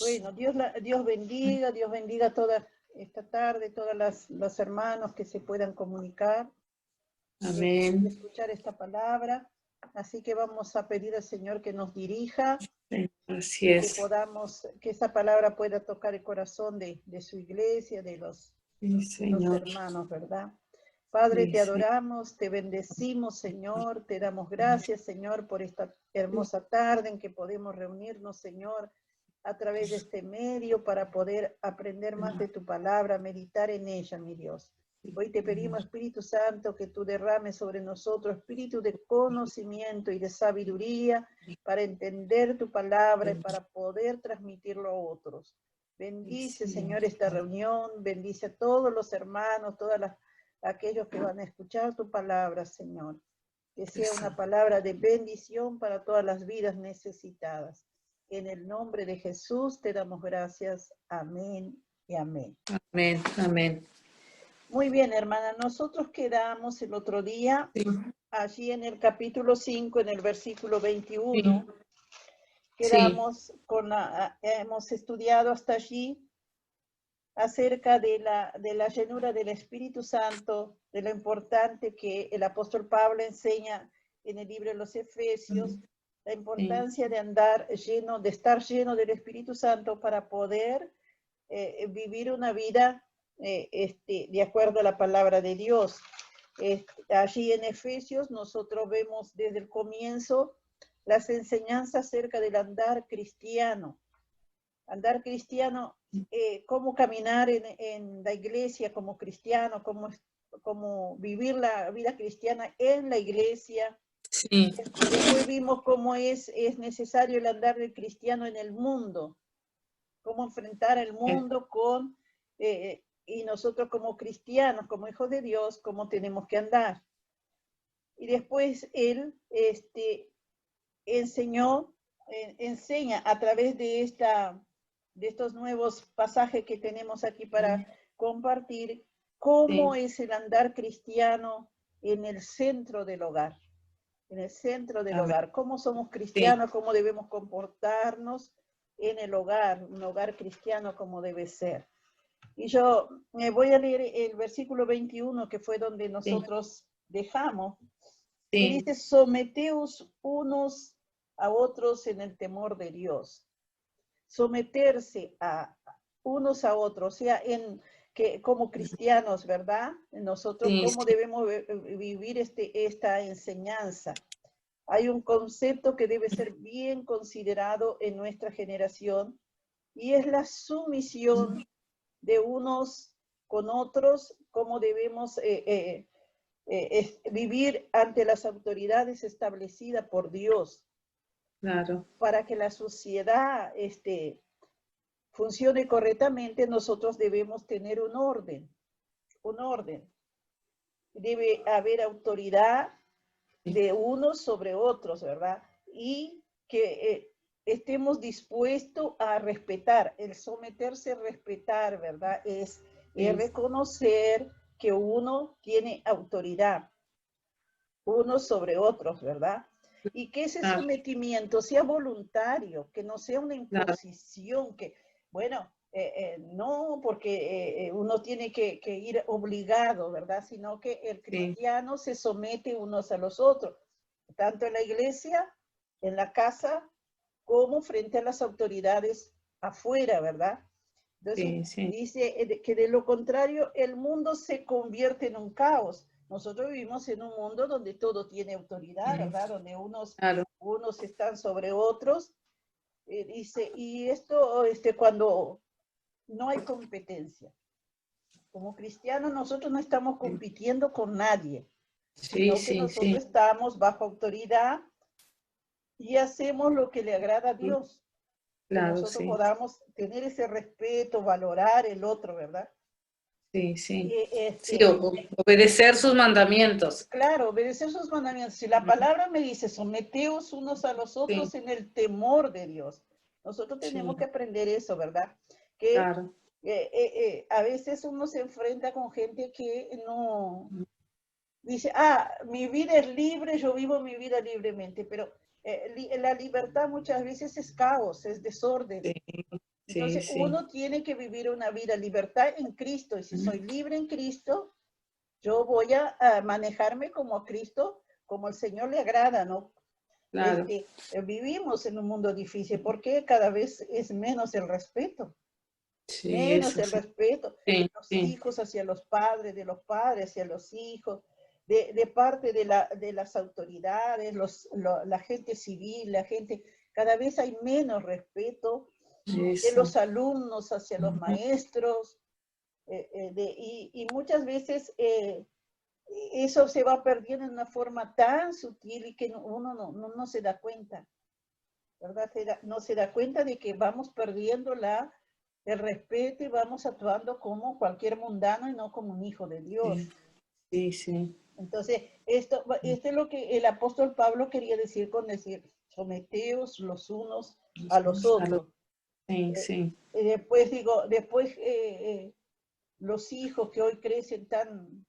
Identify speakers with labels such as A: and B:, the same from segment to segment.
A: Bueno, Dios bendiga toda esta tarde, todas los hermanos que se puedan comunicar.
B: Amén.
A: Y escuchar esta palabra. Así que vamos a pedir al Señor que nos dirija.
B: Así es.
A: Que esa palabra pueda tocar el corazón de su iglesia, de los hermanos, ¿verdad? Padre, te adoramos, te bendecimos, Señor, te damos gracias, Señor, por esta hermosa tarde en que podemos reunirnos, Señor, a través de este medio para poder aprender más de tu palabra, meditar en ella, mi Dios. Hoy te pedimos, Espíritu Santo, que tú derrames sobre nosotros espíritu de conocimiento y de sabiduría para entender tu palabra y para poder transmitirlo a otros. Bendice, Señor, esta reunión, bendice a todos los hermanos, aquellos que van a escuchar tu palabra, Señor. Que sea una palabra de bendición para todas las vidas necesitadas. En el nombre de Jesús te damos gracias. Amén y amén.
B: Amén, amén.
A: Muy bien, hermana. Nosotros quedamos el otro día allí en el capítulo 5, en el versículo 21. Quedamos hemos estudiado hasta allí acerca de la llenura del Espíritu Santo, de lo importante que el apóstol Pablo enseña en el libro de los Efesios, la importancia de de estar lleno del Espíritu Santo para poder vivir una vida de acuerdo a la palabra de Dios. Allí en Efesios nosotros vemos desde el comienzo las enseñanzas acerca del andar cristiano. Andar cristiano, cómo caminar en la iglesia como cristiano, cómo vivir la vida cristiana en la iglesia.
B: Sí.
A: Después vimos cómo es necesario el andar del cristiano en el mundo, cómo enfrentar el mundo y nosotros como cristianos, como hijos de Dios, cómo tenemos que andar. Y después él enseña a través de estos nuevos pasajes que tenemos aquí para compartir, cómo es el andar cristiano en el centro del hogar. En el centro del hogar. Cómo somos cristianos, cómo debemos comportarnos en el hogar, un hogar cristiano como debe ser. Y yo me voy a leer el versículo 21, que fue donde nosotros dejamos. Y dice, someteos unos a otros en el temor de Dios. Someterse a unos a otros, o sea, como cristianos, ¿verdad? Nosotros, ¿cómo debemos vivir esta enseñanza? Hay un concepto que debe ser bien considerado en nuestra generación y es la sumisión de unos con otros, cómo debemos vivir ante las autoridades establecidas por Dios.
B: Claro.
A: Para que la sociedad funcione correctamente, nosotros debemos tener un orden. Debe haber autoridad de unos sobre otros, ¿verdad? Y que estemos dispuestos a respetar. El someterse a respetar, ¿verdad? Es reconocer que uno tiene autoridad, unos sobre otros, ¿verdad? Y que ese sometimiento sea voluntario, que no sea una imposición, que, bueno, no porque uno tiene que ir obligado, ¿verdad? Sino que el cristiano se somete unos a los otros, tanto en la iglesia, en la casa, como frente a las autoridades afuera, ¿verdad? Entonces, dice que de lo contrario, el mundo se convierte en un caos. Nosotros vivimos en un mundo donde todo tiene autoridad, ¿verdad? Donde unos están sobre otros. Dice, y esto cuando no hay competencia. Como cristianos nosotros no estamos compitiendo con nadie, sino que nosotros estamos bajo autoridad y hacemos lo que le agrada a Dios. Que nosotros podamos tener ese respeto, valorar el otro, ¿verdad?
B: Sí, obedecer sus mandamientos.
A: Claro, obedecer sus mandamientos. Si la palabra me dice, someteos unos a los otros en el temor de Dios. Nosotros tenemos que aprender eso, ¿verdad? Que a veces uno se enfrenta con gente que no dice, mi vida es libre, yo vivo mi vida libremente, pero la libertad muchas veces es caos, es desorden. Entonces uno tiene que vivir una vida en libertad en Cristo, y si soy libre en Cristo, yo voy a manejarme como a Cristo, como al Señor le agrada, ¿no?
B: Claro.
A: Vivimos en un mundo difícil porque cada vez es menos el respeto. Menos el respeto de los hijos hacia los padres, de los padres hacia los hijos, de parte de las autoridades, la gente civil, la gente, cada vez hay menos respeto de los alumnos hacia los maestros, y muchas veces eso se va perdiendo de una forma tan sutil y que uno no se da cuenta, ¿verdad? No se da cuenta de que vamos perdiendo el respeto y vamos actuando como cualquier mundano y no como un hijo de Dios.
B: Sí, sí.
A: Entonces, esto es lo que el apóstol Pablo quería decir con decir, someteos los unos a los otros.
B: Sí.
A: Después los hijos que hoy crecen tan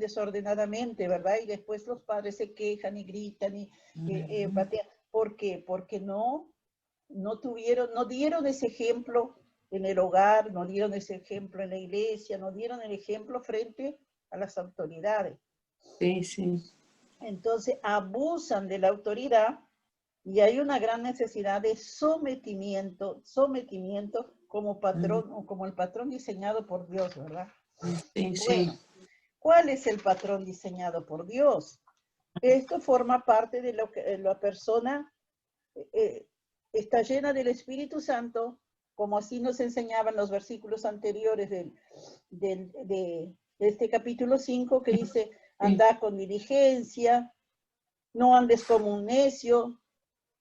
A: desordenadamente, ¿verdad? Y después los padres se quejan y gritan y patean. ¿Por qué? Porque no dieron ese ejemplo en el hogar, no dieron ese ejemplo en la iglesia, no dieron el ejemplo frente a las autoridades.
B: Sí.
A: Entonces abusan de la autoridad y hay una gran necesidad de sometimiento como patrón o como el patrón diseñado por Dios, ¿verdad? Bueno, ¿cuál es el patrón diseñado por Dios? Esto forma parte de lo que la persona está llena del Espíritu Santo, como así nos enseñaban los versículos anteriores de este capítulo 5, que dice, anda con diligencia, no andes como un necio,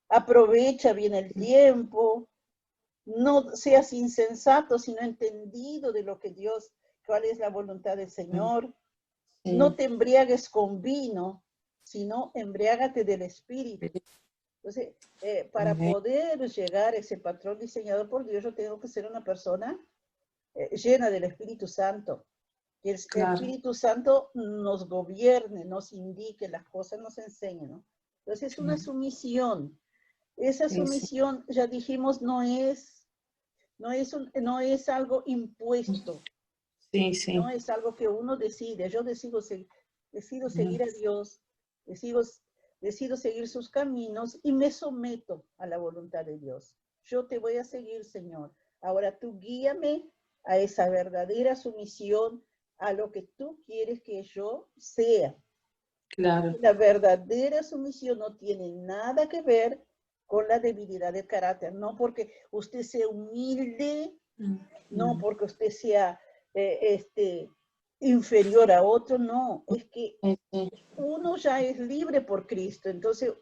A: aprovecha bien el tiempo, no seas insensato, sino entendido de lo que Dios, cuál es la voluntad del Señor. No te embriagues con vino, sino embriágate del Espíritu. Entonces, para poder llegar a ese patrón diseñado por Dios, yo tengo que ser una persona llena del Espíritu Santo. Que el Espíritu Santo nos gobierne, nos indique las cosas, nos enseñe, ¿no? Entonces, es una sumisión. Esa sumisión, ya dijimos, no es algo impuesto. No es algo que uno decide. Yo decido seguir a Dios, decido seguir sus caminos y me someto a la voluntad de Dios. Yo te voy a seguir, Señor. Ahora tú guíame a esa verdadera sumisión, a lo que tú quieres que yo sea.
B: Claro.
A: La verdadera sumisión no tiene nada que ver con la debilidad del carácter, no porque usted sea humilde, no porque usted sea inferior a otro, no, es que uno ya es libre por Cristo, entonces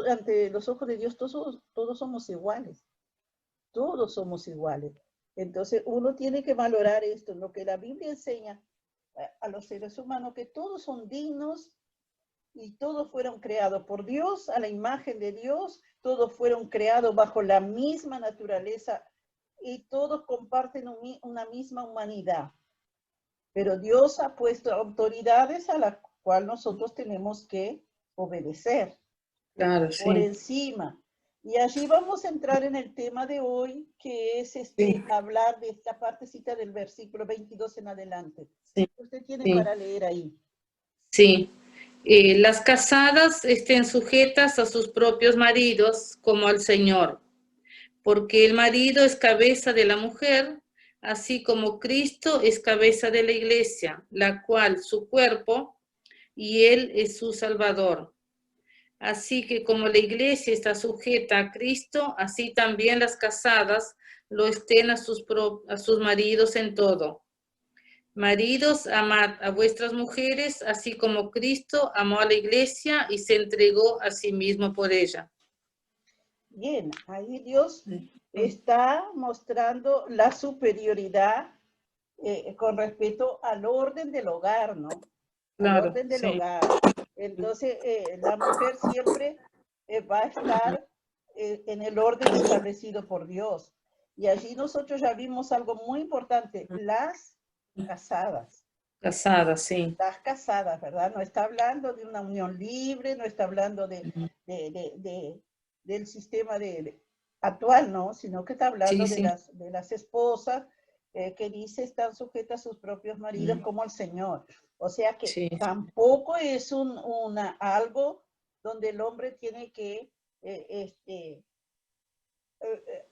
A: ante los ojos de Dios todos somos iguales, todos somos iguales. Entonces uno tiene que valorar esto, lo que la Biblia enseña a los seres humanos, que todos son dignos y todos fueron creados por Dios, a la imagen de Dios, todos fueron creados bajo la misma naturaleza y todos comparten una misma humanidad. Pero Dios ha puesto autoridades a las cuales nosotros tenemos que obedecer.
B: Claro,
A: por encima. Y allí vamos a entrar en el tema de hoy, que es hablar de esta partecita del versículo 22 en adelante. Usted tiene para leer ahí.
B: Sí. Las casadas estén sujetas a sus propios maridos como al Señor, porque el marido es cabeza de la mujer, así como Cristo es cabeza de la iglesia, la cual su cuerpo, y Él es su Salvador. Así que como la iglesia está sujeta a Cristo, así también las casadas lo estén a sus maridos en todo. Maridos, amad a vuestras mujeres, así como Cristo amó a la iglesia y se entregó a sí mismo por ella.
A: Bien, ahí Dios está mostrando la superioridad con respecto al orden del hogar, ¿no? Al orden del hogar. Entonces, la mujer siempre va a estar en el orden establecido por Dios. Y allí nosotros ya vimos algo muy importante, las casadas.
B: Casadas, sí.
A: Las casadas, ¿verdad? No está hablando de una unión libre, no está hablando del sistema de actual, ¿no? Sino que está hablando
B: Sí, sí.
A: de las esposas que dice están sujetas a sus propios maridos como al Señor. O sea que
B: Sí,
A: tampoco es algo donde el hombre tiene que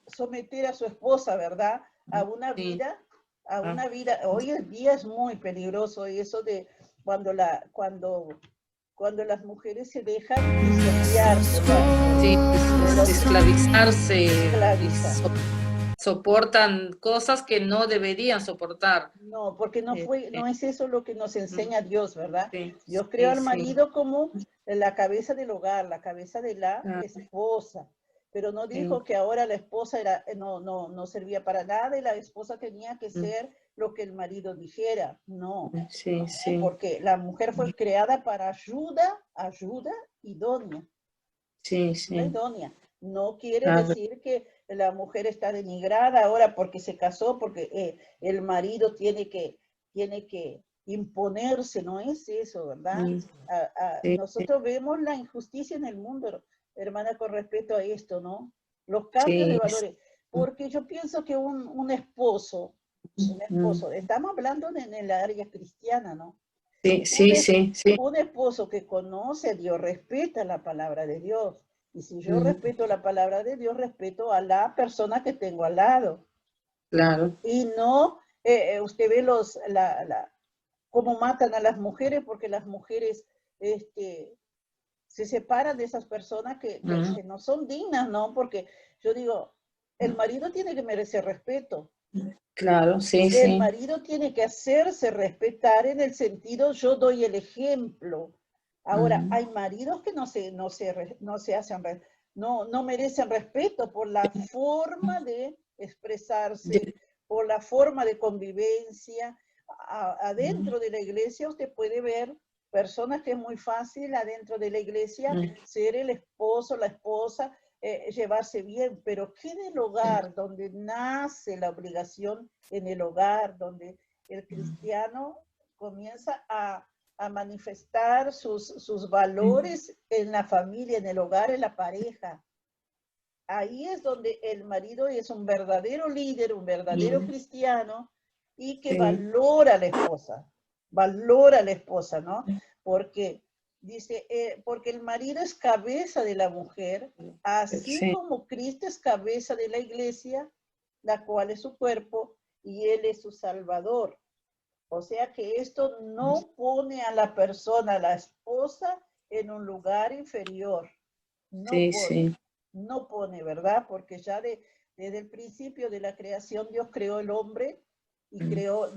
A: someter a su esposa, ¿verdad?
B: sí.
A: A
B: Ah,
A: una vida, hoy en día es muy peligroso eso de cuando las mujeres se dejan pisotear
B: sí,
A: por los
B: esclavizarse y
A: esclavizar.
B: soportan cosas que no deberían soportar.
A: No, porque
B: Este,
A: no es eso lo que nos enseña Dios, ¿verdad?
B: sí,
A: Dios creó
B: sí,
A: al
B: sí.
A: marido como la cabeza del hogar, la cabeza de la
B: Ah,
A: esposa, pero no
B: sí,
A: dijo que ahora la esposa no servía para nada y la esposa tenía que ser lo que el marido dijera. No,
B: sí, sí,
A: porque la mujer fue creada para ayuda idónea.
B: sí,
A: Ayuda
B: sí.
A: idónea. No quiere
B: Claro,
A: decir que la mujer está denigrada ahora porque se casó, porque el marido tiene que imponerse, no es eso, ¿verdad?
B: sí, sí,
A: Nosotros vemos la injusticia en el mundo, hermana, con respecto a esto, ¿no? Los cambios de
B: sí,
A: valores. Porque yo pienso que un esposo, estamos hablando en el área cristiana, ¿no?
B: sí,
A: Un,
B: sí,
A: es-
B: sí, sí.
A: un esposo que conoce a Dios, respeta la palabra de Dios. Y si yo
B: Mm,
A: respeto la palabra de Dios, respeto a la persona que tengo al lado.
B: claro,
A: Y no, usted ve cómo matan a las mujeres, porque las mujeres se separan de esas personas
B: mm,
A: que no son dignas, ¿no? Porque yo digo, el marido tiene que merecer respeto.
B: claro, sí,
A: El
B: sí.
A: marido tiene que hacerse respetar en el sentido, yo doy el ejemplo. Ahora,
B: Mm,
A: hay maridos que no se hacen, no merecen respeto por la forma de expresarse,
B: sí,
A: por la forma de convivencia.
B: mm,
A: Adentro de la iglesia usted puede ver personas que es muy fácil adentro de la iglesia
B: mm,
A: ser el esposo, la esposa, llevarse bien, pero que en el
B: sí,
A: hogar donde nace la obligación, en el hogar donde el cristiano comienza a manifestar sus valores en la familia, en el hogar, en la pareja. Ahí es donde el marido es un verdadero líder, un verdadero
B: mm,
A: cristiano y que
B: sí,
A: valora a la esposa, ¿no? Porque dice, porque el marido es cabeza de la mujer, así
B: sí,
A: como Cristo es cabeza de la iglesia, la cual es su cuerpo y él es su salvador. O sea que esto no pone a la persona, a la esposa, en un lugar inferior. No
B: sí,
A: pone,
B: sí.
A: no pone, ¿verdad? Porque ya desde el principio de la creación Dios creó el hombre y
B: Mm,
A: creó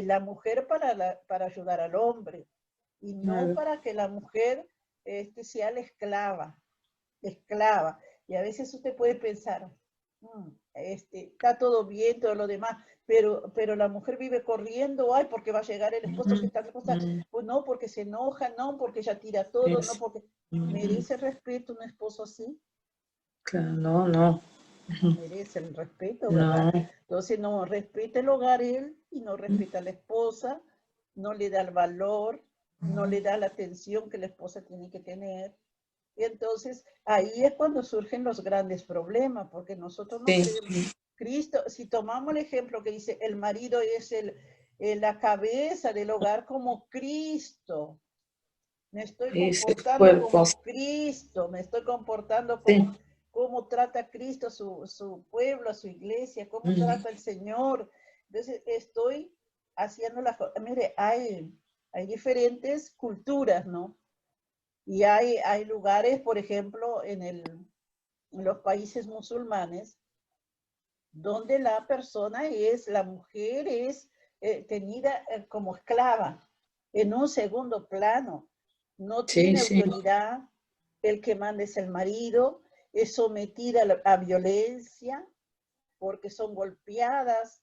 A: la mujer para ayudar al hombre y no
B: claro,
A: para que la mujer sea la esclava. Y a veces usted puede pensar, está todo bien, todo lo demás, pero la mujer vive corriendo, ay, porque va a llegar el esposo que
B: mm,
A: está cosa,
B: mm,
A: pues no, porque se enoja, no, porque ella tira todo, no,
B: es,
A: porque
B: mm,
A: merece respeto un esposo así,
B: claro, no, no,
A: no merece el respeto, ¿verdad?
B: no,
A: Entonces no respeta el hogar él y no respeta a la esposa, no le da el valor, no le da la atención que la esposa tiene que tener. Y entonces ahí es cuando surgen los grandes problemas, porque nosotros no
B: sí,
A: creemos. Cristo, si tomamos el ejemplo que dice, el marido es la cabeza del hogar como Cristo, me estoy
B: es el
A: comportando
B: cuerpo,
A: como Cristo, me estoy comportando
B: sí,
A: como trata Cristo a su pueblo, a su iglesia, cómo
B: mm,
A: trata el Señor. Entonces estoy haciendo mire, hay diferentes culturas, ¿no? Y hay lugares, por ejemplo, en los países musulmanes, donde la mujer es tenida como esclava, en un segundo plano. No
B: sí,
A: tiene
B: sí,
A: autoridad, el que manda es el marido, es sometida a violencia porque son golpeadas.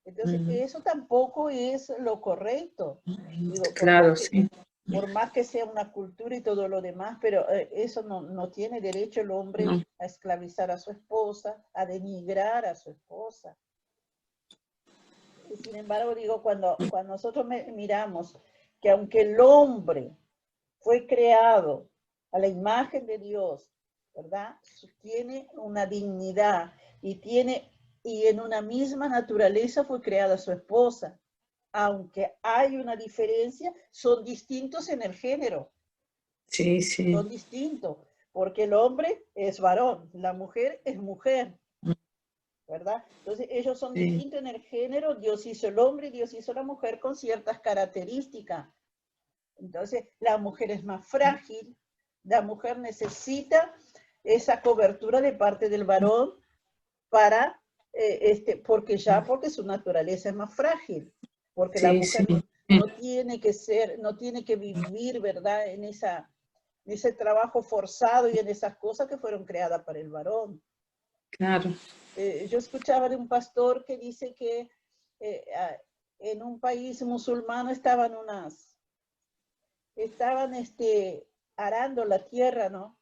A: Entonces,
B: mm,
A: eso tampoco es lo correcto. Digo,
B: claro, sí,
A: por más que sea una cultura y todo lo demás, pero eso no tiene derecho el hombre
B: no,
A: a esclavizar a su esposa, a denigrar a su esposa. Y sin embargo, digo, cuando nosotros miramos que aunque el hombre fue creado a la imagen de Dios, ¿verdad? Tiene una dignidad y en una misma naturaleza fue creada su esposa. Aunque hay una diferencia, son distintos en el género.
B: Sí, sí.
A: Son distintos, porque el hombre es varón, la mujer es mujer, ¿verdad? Entonces ellos son distintos en el género, Dios hizo el hombre y Dios hizo la mujer con ciertas características. Entonces la mujer es más frágil, la mujer necesita esa cobertura de parte del varón para, porque su naturaleza es más frágil, porque la mujer no tiene que ser, no tiene que vivir, ¿verdad? En ese trabajo forzado y en esas cosas que fueron creadas para el varón.
B: Claro.
A: Yo escuchaba de un pastor que dice que en un país musulmán estaban arando la tierra, ¿no?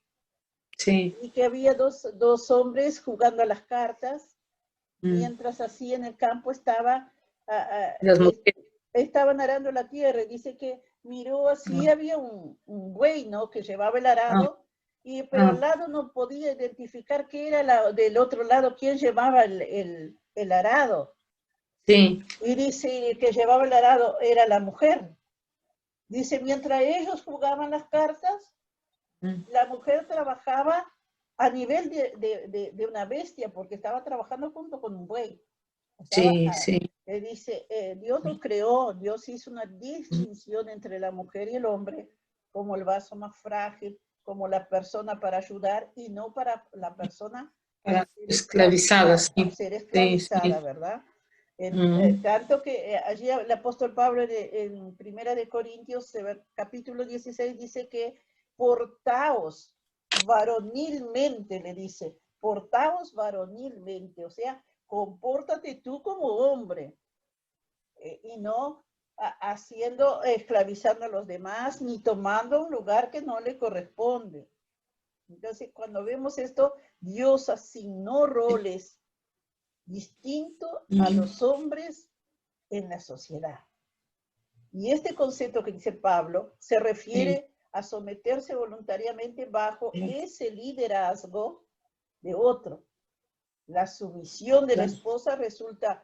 B: Sí.
A: Y que había dos hombres jugando a las cartas, mientras así en el campo estaban arando la tierra. Y dice que miró así, había un buey, ¿no? Que llevaba el arado, pero al lado no podía identificar qué era del otro lado, quién llevaba el arado.
B: Sí.
A: Y dice que llevaba el arado era la mujer. Dice, mientras ellos jugaban las cartas, la mujer trabajaba a nivel de una bestia, porque estaba trabajando junto con un buey. Dice, Dios lo creó, Dios hizo una distinción entre la mujer y el hombre, como el vaso más frágil, como la persona para ayudar y no para la persona para ser
B: esclavizada,
A: ¿verdad? Tanto que allí el apóstol Pablo en Primera de Corintios, capítulo 16, dice que portaos varonilmente, le dice, portaos varonilmente, o sea, compórtate tú como hombre y no esclavizando a los demás, ni tomando un lugar que no le corresponde. Entonces, cuando vemos esto, Dios asignó roles distintos a los hombres en la sociedad. Y este concepto que dice Pablo se refiere a someterse voluntariamente bajo ese liderazgo de otro. La sumisión de la esposa resulta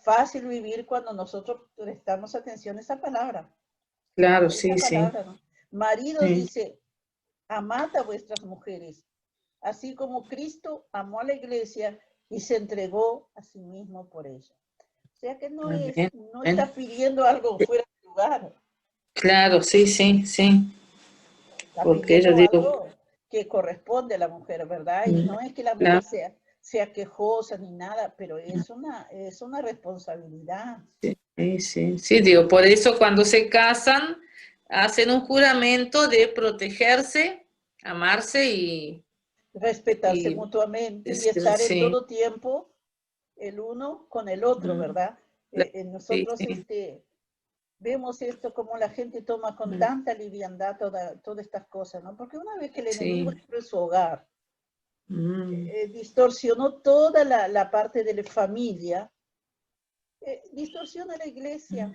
A: fácil vivir cuando nosotros prestamos atención a esa palabra.
B: Claro,
A: palabra, ¿no? Maridos, dice, amad a vuestras mujeres, así como Cristo amó a la iglesia y se entregó a sí mismo por ella. O sea que no está pidiendo algo fuera de lugar.
B: Claro, sí.
A: Está porque pidiendo algo que corresponde a la mujer, ¿verdad? Y no es que la mujer sea quejosa ni nada, pero es una responsabilidad.
B: Sí, digo, por eso cuando se casan, hacen un juramento de protegerse, amarse y
A: respetarse mutuamente y estar en todo tiempo el uno con el otro, ¿verdad? Nosotros vemos esto como la gente toma con tanta liviandad todas estas cosas, ¿no? Porque una vez que el enemigo entró en su hogar, distorsionó toda la parte de la familia, distorsiona la iglesia.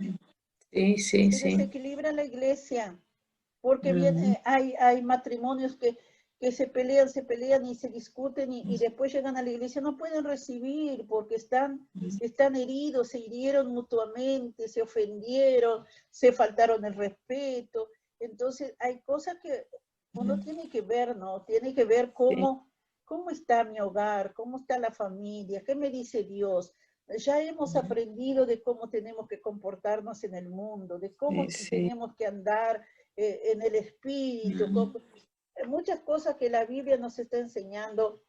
A: Se desequilibra la iglesia, porque hay matrimonios que se pelean y se discuten y después llegan a la iglesia, no pueden recibir porque están heridos, se hirieron mutuamente, se ofendieron, se faltaron el respeto. Entonces hay cosas que uno tiene que ver, ¿no? Tiene que ver cómo está mi hogar, cómo está la familia, qué me dice Dios. Ya hemos aprendido de cómo tenemos que comportarnos en el mundo, de cómo tenemos que andar en el espíritu, muchas cosas que la Biblia nos está enseñando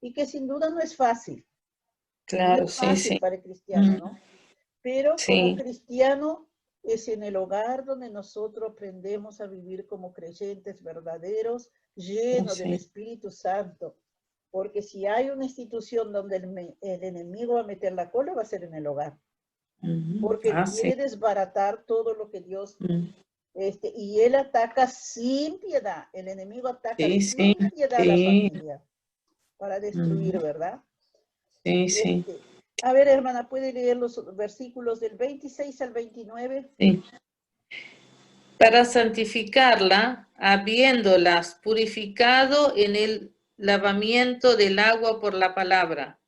A: y que sin duda no es fácil. Claro, no es fácil para el cristiano, ¿no? Pero como cristiano es en el hogar donde nosotros aprendemos a vivir como creyentes verdaderos, llenos del Espíritu Santo. Porque si hay una institución donde el enemigo va a meter la cola, va a ser en el hogar. Porque quiere desbaratar todo lo que Dios... y él ataca sin piedad. El enemigo ataca sin piedad a la familia para destruir, ¿verdad? A ver, hermana, ¿puede leer los versículos del 26 al 29?
B: para santificarla, habiéndolas purificado en el lavamiento del agua por la palabra,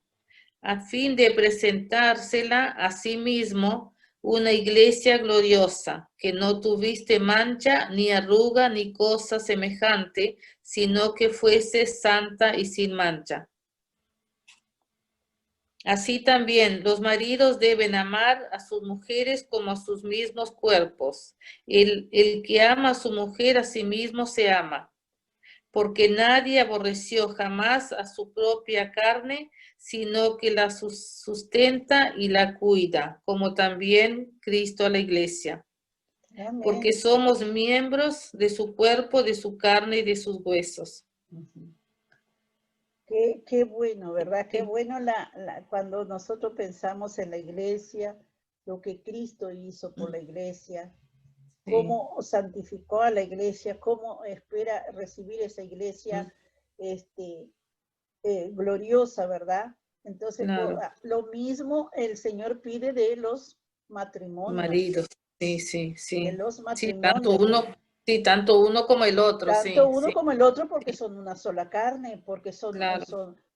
B: a fin de presentársela a sí mismo una iglesia gloriosa, que no tuviste mancha, ni arruga, ni cosa semejante, sino que fuese santa y sin mancha. Así también los maridos deben amar a sus mujeres como a sus mismos cuerpos. El que ama a su mujer a sí mismo se ama, porque nadie aborreció jamás a su propia carne, sino que la sustenta y la cuida, como también Cristo a la iglesia.
A: Amén.
B: Porque somos miembros de su cuerpo, de su carne y de sus huesos.
A: Qué bueno, ¿verdad? Qué bueno cuando nosotros pensamos en la iglesia, lo que Cristo hizo por la iglesia, cómo santificó a la iglesia, cómo espera recibir esa iglesia gloriosa, ¿verdad? Entonces,
B: Claro.
A: lo mismo el Señor pide de los matrimonios.
B: Maridos, sí.
A: De los
B: matrimonios. Tanto uno como el otro,
A: tanto uno como el otro, porque son una sola carne, porque son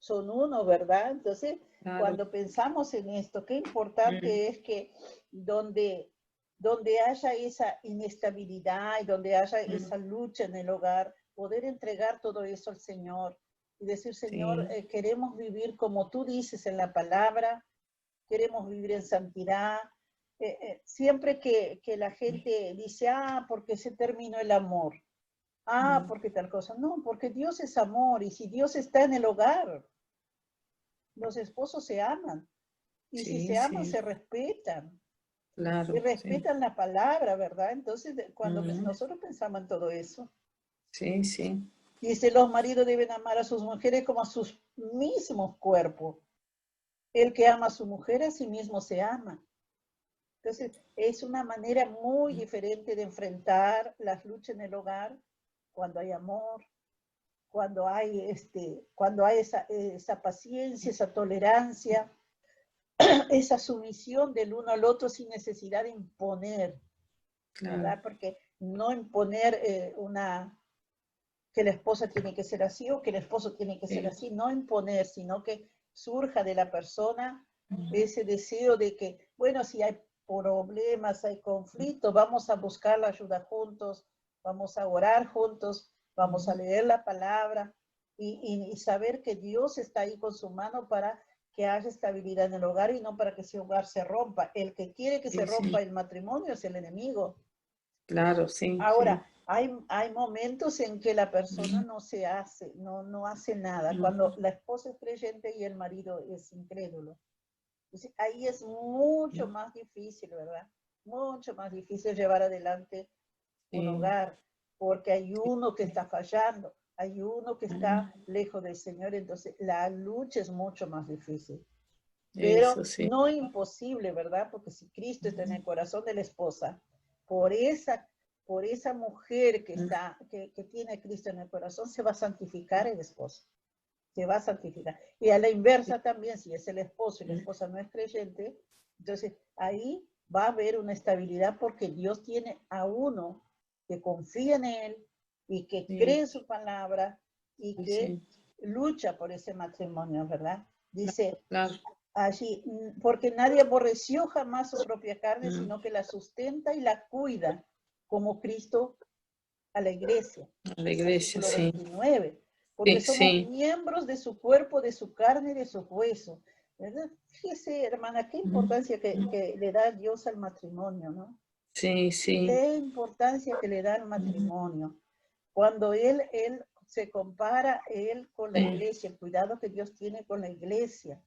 A: uno, ¿verdad? Entonces, cuando pensamos en esto, qué importante es que donde haya esa inestabilidad y donde haya esa lucha en el hogar, poder entregar todo eso al Señor y decir, Señor, queremos vivir como tú dices en la palabra, queremos vivir en santidad. Siempre que la gente dice, porque se terminó el amor, porque tal cosa. No, porque Dios es amor, y si Dios está en el hogar, los esposos se aman, y si se aman, se respetan, y respetan la palabra, ¿verdad? Entonces, cuando nosotros pensamos en todo eso, dice, los maridos deben amar a sus mujeres como a sus mismos cuerpos. El que ama a su mujer a sí mismo se ama. Entonces, es una manera muy diferente de enfrentar las luchas en el hogar, cuando hay amor, cuando hay esa paciencia, esa tolerancia, esa sumisión del uno al otro sin necesidad de imponer, ¿verdad? Porque no imponer que la esposa tiene que ser así o que el esposo tiene que ser así, no imponer, sino que surja de la persona ese deseo de que, bueno, si hay problemas, hay conflictos, vamos a buscar la ayuda juntos, vamos a orar juntos, vamos a leer la palabra y saber que Dios está ahí con su mano para que haya estabilidad en el hogar y no para que ese hogar se rompa. El que quiere que se rompa el matrimonio es el enemigo.
B: Claro, sí.
A: Ahora, hay momentos en que la persona no hace nada. Cuando la esposa es creyente y el marido es incrédulo. Entonces, ahí es mucho más difícil, ¿verdad? Mucho más difícil llevar adelante un hogar, porque hay uno que está fallando, hay uno que está lejos del Señor, entonces la lucha es mucho más difícil. Pero no imposible, ¿verdad? Porque si Cristo está en el corazón de la esposa, por esa mujer que tiene a Cristo en el corazón, se va a santificar el esposo. Se va a santificar. Y a la inversa también, si es el esposo y la esposa no es creyente, entonces ahí va a haber una estabilidad porque Dios tiene a uno que confía en Él y que cree en su palabra y que lucha por ese matrimonio, ¿verdad? Dice allí, porque nadie aborreció jamás su propia carne, sino que la sustenta y la cuida, como Cristo a la iglesia.
B: A la iglesia,
A: versículo 29. Porque somos miembros de su cuerpo, de su carne y de sus huesos. ¿Verdad? Fíjese, hermana, qué importancia que le da Dios al matrimonio, ¿no?
B: Sí.
A: Qué importancia que le da al matrimonio. Cuando él se compara él con la iglesia, el cuidado que Dios tiene con la iglesia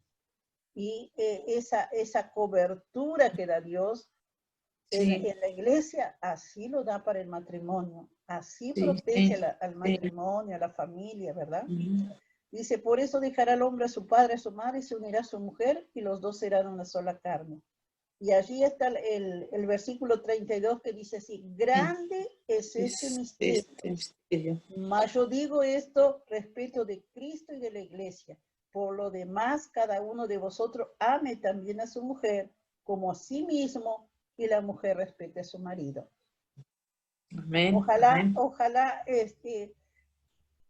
A: y esa cobertura que da Dios en la iglesia, así lo da para el matrimonio, así protege al matrimonio, a la familia, ¿verdad? Dice, por eso dejará el hombre a su padre, a su madre, y se unirá a su mujer, y los dos serán una sola carne. Y allí está el versículo 32 que dice así, grande es este misterio. Mas yo digo esto respecto de Cristo y de la iglesia. Por lo demás, cada uno de vosotros ame también a su mujer como a sí mismo, y la mujer respete a su marido.
B: Amén.
A: Ojalá,
B: Amén.
A: ojalá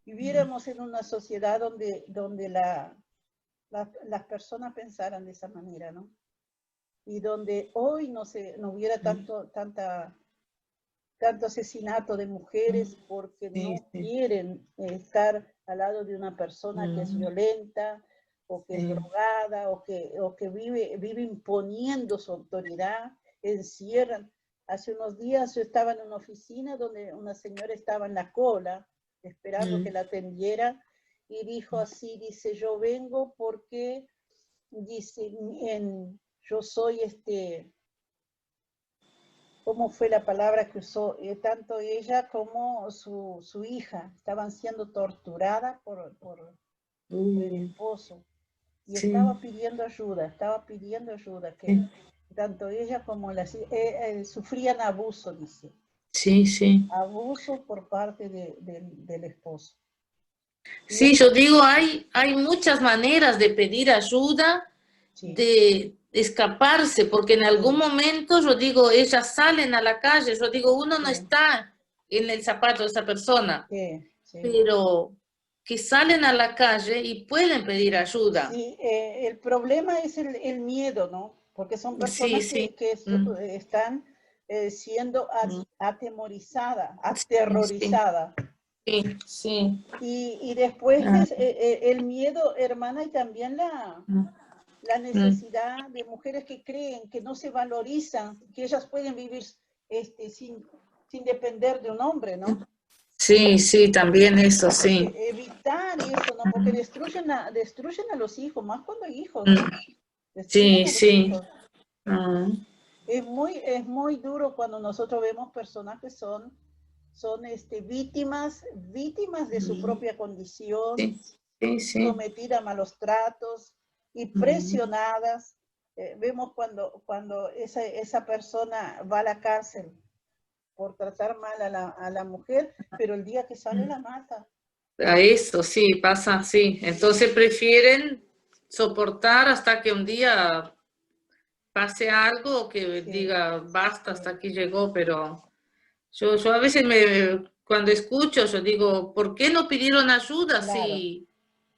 A: viviéramos en una sociedad donde las personas pensaran de esa manera, ¿no? Y donde hoy no hubiera tanto asesinato de mujeres porque
B: Sí,
A: no
B: sí.
A: quieren estar al lado de una persona que es violenta o que es
B: Sí.
A: drogada o que vive imponiendo su autoridad, encierran. Hace unos días yo estaba en una oficina donde una señora estaba en la cola esperando que la atendiera y dijo así, dice, yo vengo porque, dice, yo soy ¿cómo fue la palabra que usó? Tanto ella como su hija estaban siendo torturadas por el esposo y
B: Sí,
A: estaba pidiendo ayuda, que
B: sí,
A: tanto ella como sufrían abuso, dice,
B: sí, sí.
A: abuso por parte del esposo. Y
B: Sí, yo digo, hay muchas maneras de pedir ayuda,
A: sí,
B: de escaparse, porque en algún
A: sí,
B: momento, yo digo, ellas salen a la calle, yo digo, uno no
A: sí,
B: está en el zapato de esa persona,
A: sí, sí.
B: pero que salen a la calle y pueden pedir ayuda.
A: Sí, el problema es el miedo, ¿no? Porque son
B: Sí,
A: personas
B: sí.
A: que
B: Mm,
A: están siendo
B: mm,
A: atemorizadas,
B: sí, sí,
A: aterrorizadas.
B: sí, sí.
A: Y después
B: Ah,
A: el miedo, hermana, y también
B: mm,
A: la
B: mm.
A: necesidad de mujeres que creen que no se valorizan, que ellas pueden vivir sin depender de un hombre, ¿no?
B: Sí, sí, también eso, sí.
A: Evitar eso, ¿no? Porque destruyen a los hijos, más cuando hay hijos,
B: Mm,
A: ¿no? Destruyen
B: sí,
A: a los
B: sí.
A: hijos.
B: Mm,
A: Es muy duro cuando nosotros vemos personas que son víctimas de su
B: mm,
A: propia condición,
B: sí, sí, sí.
A: sometidas a malos tratos y
B: Mm,
A: presionadas. Vemos cuando esa persona va a la cárcel por tratar mal a la mujer, pero el día que sale
B: mm.
A: la mata.
B: A eso, sí, pasa así. Entonces prefieren soportar hasta que un día pase algo o que
A: Sí,
B: diga basta, hasta
A: sí,
B: aquí llegó, pero yo a veces cuando escucho, yo digo, ¿por qué no pidieron ayuda
A: claro.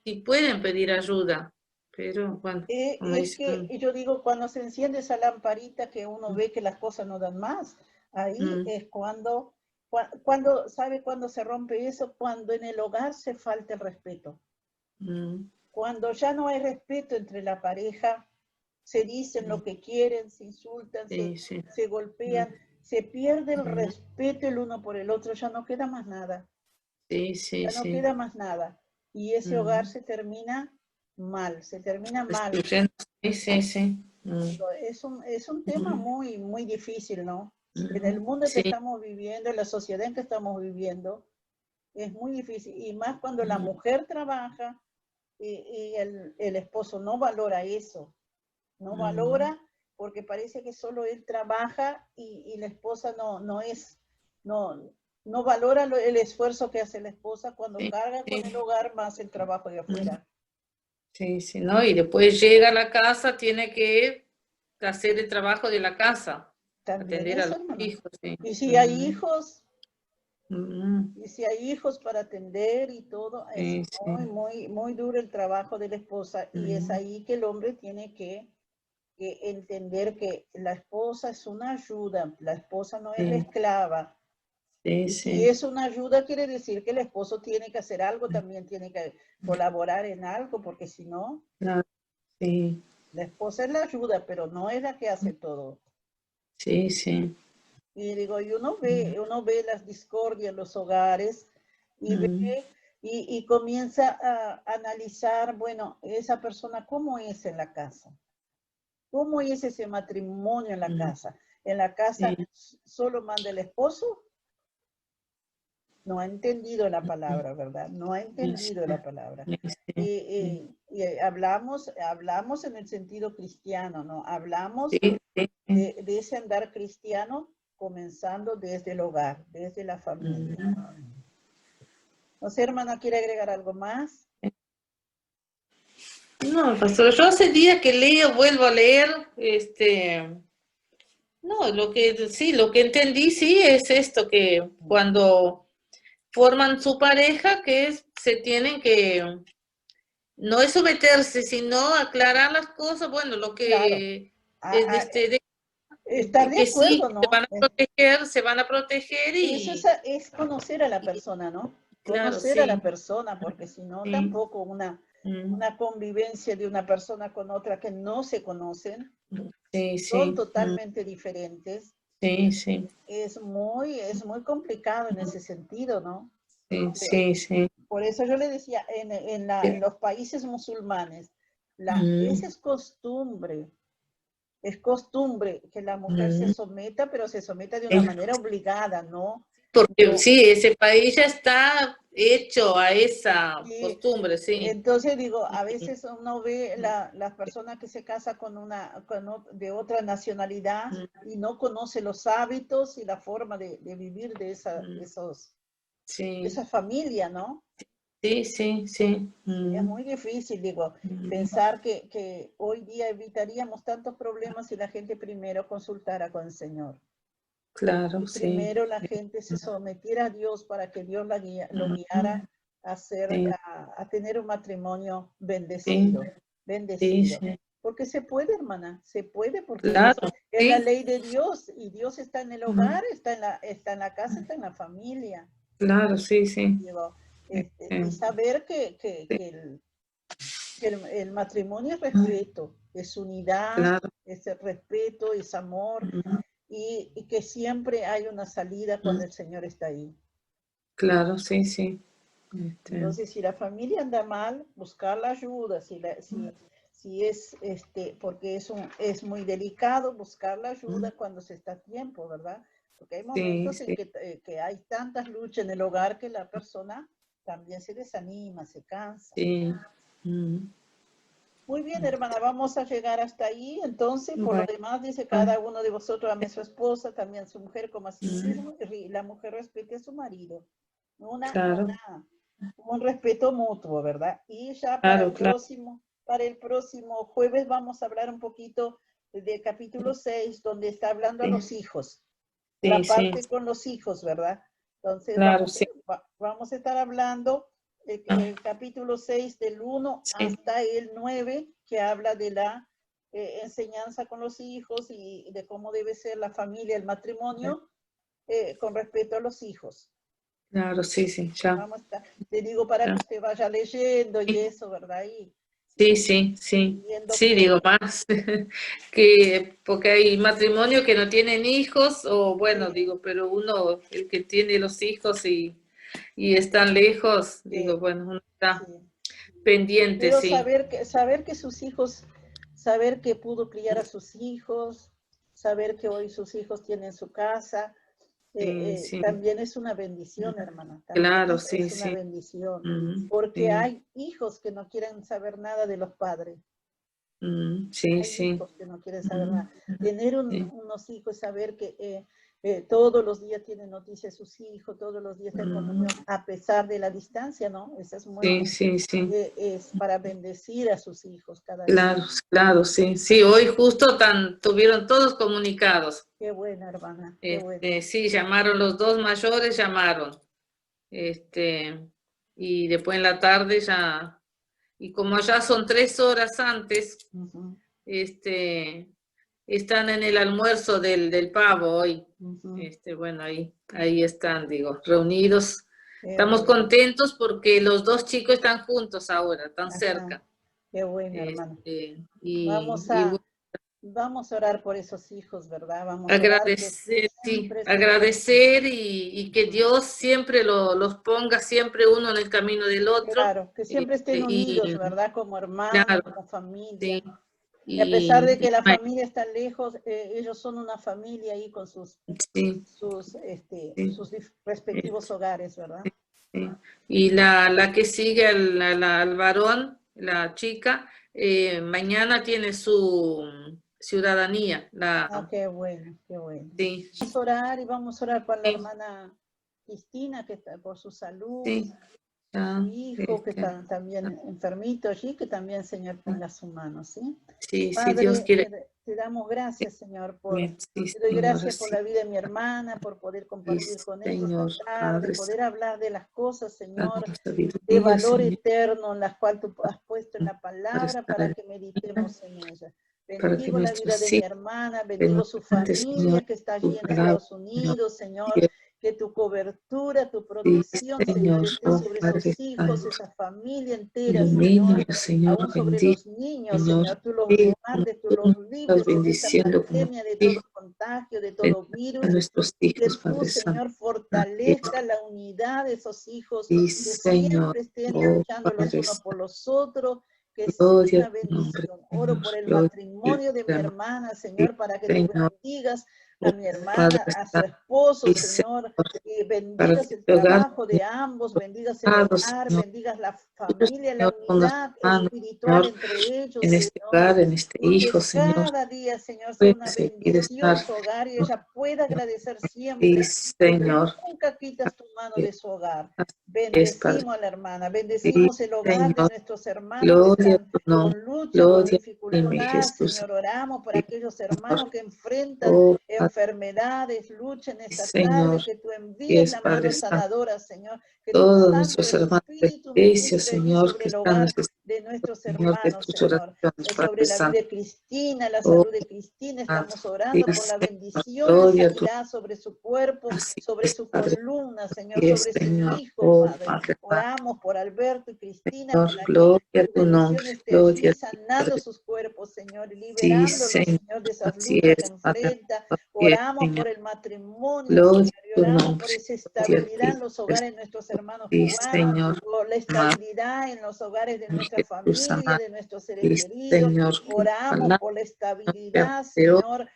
B: si pueden pedir ayuda? Pero bueno, como
A: Es que
B: dicen,
A: yo digo, cuando se enciende esa lamparita que uno ve que las cosas no dan más, ahí
B: mm,
A: es ¿sabe cuándo se rompe eso? Cuando en el hogar se falta el respeto.
B: mm,
A: Cuando ya no hay respeto entre la pareja, se dicen
B: mm,
A: lo que quieren, se insultan,
B: sí, sí,
A: se
B: mm,
A: golpean, se pierde el
B: mm,
A: respeto el uno por el otro, ya no queda más nada,
B: sí, sí,
A: ya no
B: sí.
A: queda más nada. Y ese hogar
B: Mm.
A: se termina mal, se termina mal.
B: Destruyendo, sí, sí, sí. Mm,
A: Es un tema
B: mm,
A: muy, muy difícil, ¿no? En el
B: mm,
A: mundo en que
B: sí.
A: estamos viviendo, en la sociedad en que estamos viviendo, es muy difícil. Y más cuando la
B: Mm,
A: mujer trabaja y el esposo no valora eso, no
B: mm,
A: valora porque parece que solo él trabaja y la esposa no, no valora el esfuerzo que hace la esposa cuando
B: sí,
A: carga con el
B: sí.
A: hogar más el trabajo de
B: Mm,
A: afuera.
B: sí, sí, ¿no? Y después llega a la casa, tiene que hacer el trabajo de la casa,
A: También
B: atender a
A: eso,
B: los
A: hermano.
B: hijos, sí.
A: Y si hay
B: Mm,
A: hijos,
B: mm,
A: Y si hay hijos para atender y todo, es
B: sí,
A: muy,
B: sí.
A: muy, muy duro el trabajo de la esposa y es
B: Mm,
A: ahí que el hombre tiene que entender que la esposa es una ayuda, la esposa no es la
B: sí,
A: esclava.
B: sí,
A: Y si
B: sí.
A: es una ayuda, quiere decir que el esposo tiene que hacer algo, también tiene que colaborar en algo, porque si no,
B: Claro, sí,
A: la esposa es la ayuda, pero no es la que hace todo.
B: sí, sí.
A: Y digo, y uno
B: Mm,
A: ve, uno ve las discordias en los hogares y ve
B: mm,
A: y comienza a analizar, bueno, esa persona, ¿cómo es en la casa? ¿Cómo es ese matrimonio en la
B: mm,
A: casa? En la casa
B: sí,
A: solo manda el esposo, no ha entendido la
B: mm,
A: palabra, ¿verdad? No ha
B: sí,
A: entendido la palabra.
B: sí, sí, sí,
A: Y hablamos en el sentido cristiano, ¿no?
B: sí,
A: Hablamos
B: sí, sí.
A: de ese andar cristiano comenzando desde el hogar, desde la familia.
B: Mm.
A: No sé, hermana, ¿quiere agregar algo más?
B: No, pastor, yo hace días que leo, vuelvo a leer, No, lo que entendí sí es esto, que cuando forman su pareja, se tienen que, no es someterse, sino aclarar las cosas, bueno, lo
A: Claro,
B: que,
A: a- a- estar de
B: que sí,
A: acuerdo,
B: que
A: ¿no?
B: se van a proteger
A: Eso
B: y,
A: es conocer a la persona, ¿no?
B: claro,
A: Conocer a la
B: sí,
A: persona, porque si no,
B: sí,
A: tampoco
B: mm,
A: una convivencia de una persona con otra que no se conocen,
B: sí,
A: son
B: sí,
A: totalmente diferentes.
B: sí, sí,
A: Es muy complicado en ese sentido, ¿no?
B: sí,
A: Eh,
B: sí, sí,
A: Por eso yo le decía, en
B: sí,
A: los países musulmanes,
B: mm,
A: esa es costumbre que la mujer se
B: mm,
A: someta, pero se someta de una
B: sí.
A: manera obligada, ¿no?
B: Porque
A: No,
B: sí, ese país ya está hecho a esa
A: y
B: costumbre, sí.
A: entonces digo, a veces uno ve las personas que se casan de otra nacionalidad
B: Mm,
A: y no conoce los hábitos y la forma de vivir
B: mm,
A: de
B: sí,
A: esa familia, ¿no?
B: sí, sí, sí.
A: Sí, es muy difícil, digo, pensar que hoy día evitaríamos tantos problemas si la gente primero consultara con el Señor.
B: Claro,
A: Y
B: sí.
A: primero la gente se sometiera a Dios para que Dios lo
B: Mm,
A: guiara a,
B: sí,
A: a tener un matrimonio
B: sí,
A: bendecido,
B: sí,
A: bendecido.
B: sí.
A: Porque se puede, hermana, se puede porque
B: Claro,
A: es la
B: sí.
A: ley de Dios y Dios está en el
B: Mm,
A: hogar, está en la casa, está en la familia.
B: claro, sí, sí.
A: Digo, y
B: Eh,
A: saber
B: sí,
A: el matrimonio es respeto, es unidad,
B: claro.
A: es el respeto, es amor,
B: Mm,
A: y que siempre hay una salida
B: mm,
A: cuando el Señor está ahí.
B: claro, sí, sí.
A: Entonces, si la familia anda mal, buscar la ayuda, si es, porque es muy delicado buscar la ayuda cuando se está a tiempo, ¿verdad? Porque hay
B: Sí,
A: momentos en
B: sí,
A: que hay tantas luchas en el hogar que la persona también se desanima, se cansa.
B: sí. Mm,
A: Muy bien, hermana, vamos a llegar hasta ahí. Entonces, por lo
B: bueno,
A: demás, dice
B: ah,
A: cada uno de vosotros ame a su esposa, también a su mujer como a sí
B: mm,
A: mismo, y la mujer respete a su marido.
B: claro,
A: Un respeto mutuo, ¿verdad? Y ya
B: claro, claro.
A: para el próximo jueves vamos a hablar un poquito del capítulo 6, donde está hablando a
B: Sí,
A: los hijos,
B: sí,
A: la
B: sí,
A: parte con los hijos, ¿verdad? Entonces,
B: claro, sí.
A: vamos a estar hablando
B: Ah,
A: el capítulo 6 del 1
B: sí,
A: hasta el 9, que habla de la enseñanza con los hijos y de cómo debe ser la familia, el matrimonio, con respecto a los hijos.
B: claro, sí, sí, ya.
A: Vamos a estar, le digo para
B: Ya.
A: que usted vaya leyendo y
B: Sí,
A: eso, ¿verdad?
B: sí,
A: Y,
B: sí,
A: y
B: sí.
A: viendo
B: Sí, digo más que porque hay matrimonio que no tienen hijos o bueno,
A: sí,
B: digo, pero uno, el que tiene los hijos y están lejos, digo,
A: sí,
B: bueno, uno está
A: sí.
B: pendiente,
A: Pero
B: sí.
A: saber que sus hijos, saber que pudo criar a sus hijos, saber que hoy sus hijos tienen su casa,
B: Sí, sí,
A: también es una bendición, hermana, también
B: claro, sí,
A: es una
B: sí.
A: bendición, porque
B: Sí,
A: hay hijos que no quieren saber nada de los padres,
B: sí,
A: hay
B: sí.
A: hijos que no quieren saber
B: Mm,
A: nada. Tener
B: sí,
A: unos hijos, saber que todos los días tienen noticias de sus hijos, todos los días está en
B: mm,
A: comunión, a pesar de la distancia, ¿no? Eso es
B: sí, sí, sí.
A: es para bendecir a sus hijos cada día.
B: Claro, claro, sí. Sí, hoy justo tuvieron todos comunicados.
A: Qué buena, hermana, qué buena.
B: Sí, llamaron los dos mayores, llamaron. Este, y después en la tarde ya, y como ya son 3 horas antes,
A: Ujú,
B: este, están en el almuerzo del pavo hoy.
A: ujú.
B: Bueno, ahí están, digo, reunidos.
A: Qué
B: Estamos
A: bueno.
B: contentos porque los dos chicos están juntos ahora, están
A: Ajá,
B: cerca.
A: qué buena, hermana.
B: Y,
A: Vamos
B: y bueno,
A: vamos a orar por esos hijos, ¿verdad? Vamos a orar que
B: agradecer, sí,
A: siempre estén con
B: agradecer y que Dios siempre los ponga siempre uno en el camino del otro.
A: claro, que siempre estén
B: Y
A: unidos, ¿verdad? Como hermanos,
B: claro,
A: como familia.
B: sí,
A: Y a pesar de
B: y
A: que la familia está lejos, ellos son una familia ahí con
B: sí, sí, eh,
A: respectivos hogares, ¿verdad?
B: sí. Y la que sigue al varón, la chica, mañana tiene su ciudadanía.
A: Ah, qué bueno, qué bueno.
B: Sí,
A: Vamos a orar y vamos a orar por la
B: sí,
A: hermana Cristina, que está por su salud,
B: sí,
A: hijo que está también enfermito allí, que también, Señor, ponga su mano, ¿sí?
B: Sí, si
A: Padre,
B: Dios quiere.
A: te damos gracias, Señor,
B: Sí,
A: te doy
B: Señor,
A: gracias por
B: así.
A: la vida de mi hermana, por poder
B: Sí,
A: compartir con ella
B: Señor,
A: esta tarde,
B: Padre,
A: poder hablar de las cosas, Señor,
B: danos la
A: de
B: sabiduría,
A: valor
B: Señor,
A: eterno, en las cuales tú has puesto en la
B: para
A: palabra
B: estar
A: para
B: en
A: que meditemos en ella.
B: para que
A: Bendigo la vida de
B: nuestros
A: mi
B: hijos
A: hermana,
B: den
A: bendigo su
B: nuevamente, Señor,
A: familia que está allí
B: tu
A: en
B: palabra,
A: Estados
B: Señor.
A: Unidos, Señor,
B: Y
A: que tu cobertura, tu
B: sí,
A: protección, Señor,
B: Señor,
A: esté
B: oh
A: sobre
B: Padre
A: esos hijos,
B: Santo,
A: esa familia entera, Señor,
B: ilumínalos, Señor,
A: aún sobre
B: bendito,
A: los niños,
B: Señor,
A: Señor, tú los
B: sí, como
A: guardes, tú
B: tú
A: los
B: nos estás
A: libres de esta
B: bendiciendo como
A: pandemia, de todo
B: hijos,
A: contagio, de todo
B: bendice a
A: virus,
B: nuestros
A: y que
B: hijos,
A: tú,
B: Padre Santo.
A: Señor,
B: Así es,
A: fortalezca la unidad de esos hijos,
B: sí,
A: que
B: Señor,
A: siempre estén
B: oh
A: luchando los
B: Padre
A: unos por
B: Santo,
A: los otros, que sea
B: gloria a
A: una
B: tu nombre,
A: bendición. Oro
B: Señor,
A: por el
B: gloria
A: matrimonio de
B: a
A: mi
B: tu
A: hermana,
B: sí,
A: Señor, para que tú
B: Señor,
A: bendigas a
B: oh
A: mi hermana,
B: Padre
A: a su
B: Santo,
A: esposo,
B: sí,
A: Señor,
B: Señor,
A: y
B: para
A: bendigas
B: que
A: el
B: tu hogar
A: trabajo de ambos, bendigas el
B: tocado,
A: hogar,
B: Señor.
A: bendigas la
B: Quiero,
A: familia, la
B: Señor, ponga su
A: unidad
B: mano,
A: espiritual
B: Señor,
A: entre ellos,
B: en este
A: Señor,
B: hogar, en este
A: y
B: hijo,
A: que
B: Señor.
A: cada día, Señor, sea
B: Puede
A: una
B: seguir estar,
A: bendición su hogar y
B: Señor.
A: ella pueda agradecer
B: Sí,
A: siempre, porque
B: Señor.
A: nunca quitas tu mano
B: Así
A: de su hogar.
B: es, Padre.
A: Bendecimos a la hermana,
B: Sí,
A: bendecimos el hogar de
B: Señor.
A: nuestros hermanos que
B: Gloria a
A: están
B: tu nombre.
A: con lucha, con
B: Gloria a ti, mi
A: dificultad,
B: Jesús.
A: Señor. Oramos por
B: Sí,
A: aquellos
B: Señor.
A: hermanos que enfrentan
B: Oh, Padre,
A: enfermedades, lucha en
B: sí,
A: esta
B: Señor.
A: tarde, que tú
B: Y
A: envíes
B: es,
A: la
B: Padre
A: mano
B: Santo.
A: sanadora, Señor, que tu
B: Todos
A: Santo
B: nuestros hermanos de
A: Espíritu
B: la iglesia,
A: ministre allí
B: Señor,
A: sobre
B: que
A: el
B: están
A: hogar
B: necesitando,
A: de nuestros
B: Señor, de
A: hermanos,
B: tus
A: Señor,
B: oraciones,
A: sobre
B: Padre
A: la vida
B: Santo.
A: de Cristina, la
B: Oh,
A: salud de Cristina,
B: Santo.
A: estamos
B: Sí,
A: orando por la
B: Señor.
A: bendición de
B: Gloria a tu
A: sanidad sobre su cuerpo,
B: así
A: sobre
B: es,
A: su
B: Padre.
A: columna, Señor,
B: Así es,
A: sobre su
B: Señor.
A: hijo,
B: Oh,
A: Padre.
B: Padre Santo.
A: Oramos por Alberto y Cristina
B: Señor,
A: para que
B: gloria a
A: tu
B: tu
A: bendición
B: nombre.
A: esté
B: Gloria
A: allí,
B: a ti,
A: sanando
B: Padre.
A: sus cuerpos, Señor, y
B: Sí,
A: liberándolos,
B: Señor.
A: Señor, de esas
B: Así
A: luchas que
B: es, Padre.
A: enfrenta.
B: Así es,
A: Oramos
B: Señor.
A: por el matrimonio,
B: Gloria
A: Señor, y
B: a tu
A: oramos
B: nombre.
A: por esa
B: Gloria a
A: estabilidad
B: ti,
A: en los
B: Padre.
A: hogares de nuestros hermanos
B: Sí,
A: cubanos,
B: Señor.
A: por la
B: Amado,
A: estabilidad en los hogares de
B: mi
A: nuestra
B: Jesús
A: familia,
B: amado.
A: de nuestros seres
B: Sí,
A: queridos.
B: Señor. Que tu
A: Oramos
B: palabra
A: por la
B: sea
A: estabilidad,
B: poderosa.
A: Señor,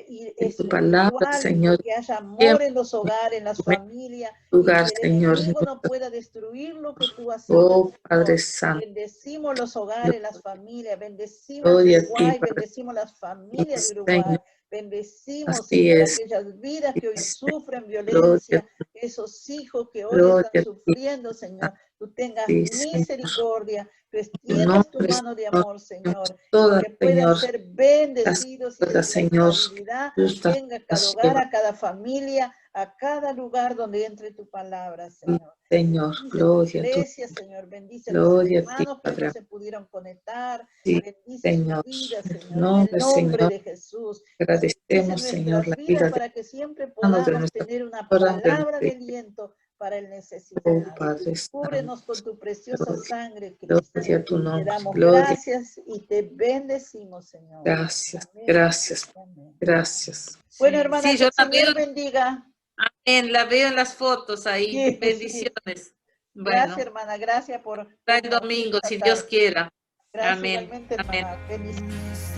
A: y
B: Que tu palabra,
A: espiritual,
B: Señor,
A: que haya amor
B: siempre
A: en los hogares, en las
B: en el
A: familias, y
B: lugar,
A: que el
B: Señor, de
A: enemigo no
B: nuestro.
A: pueda destruir lo que tú has hecho,
B: Oh, Padre
A: Señor.
B: Santo.
A: Bendecimos los hogares, las familias, bendecimos
B: Gloria a ti,
A: Uruguay,
B: Padre.
A: bendecimos las
B: Sí,
A: familias de Uruguay,
B: Señor.
A: bendecimos,
B: Así
A: Señor,
B: es.
A: aquellas vidas
B: Sí,
A: que hoy
B: Señor.
A: sufren
B: Gloria,
A: violencia, esos hijos que hoy
B: gloria
A: están
B: a ti.
A: sufriendo, Señor. Tú tengas
B: Sí, Señor.
A: misericordia, tú
B: Tu
A: extiendas tu
B: nombre,
A: mano de
B: Señor.
A: amor,
B: Tenemos
A: Señor, y
B: todas,
A: que puedan
B: Señor,
A: ser
B: las
A: bendecidos y
B: cosas,
A: la
B: Señor,
A: estabilidad
B: justas
A: venga a cada
B: las
A: hogar,
B: lleva.
A: a cada familia, a cada lugar donde entre tu palabra,
B: Sí,
A: Señor.
B: Señor,
A: Bendice tu
B: gloria a tu
A: iglesia, Señor. Bendice a mis
B: gloria a ti,
A: hermanos que hoy no
B: Padre.
A: se pudieron conectar.
B: Sí,
A: Bendice su
B: Señor,
A: vida,
B: en tu
A: Señor, en el
B: nombre,
A: nombre
B: Señor,
A: de Jesús. Bendice
B: agradecemos, Señor,
A: nuestras
B: la
A: vidas
B: vida de
A: para que siempre
B: hermanos, de
A: podamos
B: nuestra
A: tener una
B: pastora, de
A: palabra
B: nuestra
A: de
B: iglesia.
A: aliento para el
B: Oh,
A: necesitado.
B: Padre Santo,
A: Cúbrenos con tu preciosa
B: gloria,
A: sangre, Cristo.
B: gloria a tu
A: Te
B: nombre,
A: damos
B: gloria,
A: gracias y te bendecimos, Señor.
B: gracias,
A: Amén.
B: gracias,
A: Amén.
B: gracias.
A: Bueno,
B: Sí,
A: hermana,
B: sí,
A: que
B: yo
A: el
B: la veo,
A: Señor bendiga.
B: amén, la veo en las fotos ahí.
A: Sí, sí.
B: Bendiciones.
A: Gracias,
B: Bueno,
A: hermana. Gracias por
B: hasta el
A: compartir
B: domingo,
A: esta
B: si Dios
A: tarde.
B: quiera.
A: Gracias
B: Amén,
A: igualmente,
B: amén.
A: hermana. Bendiciones.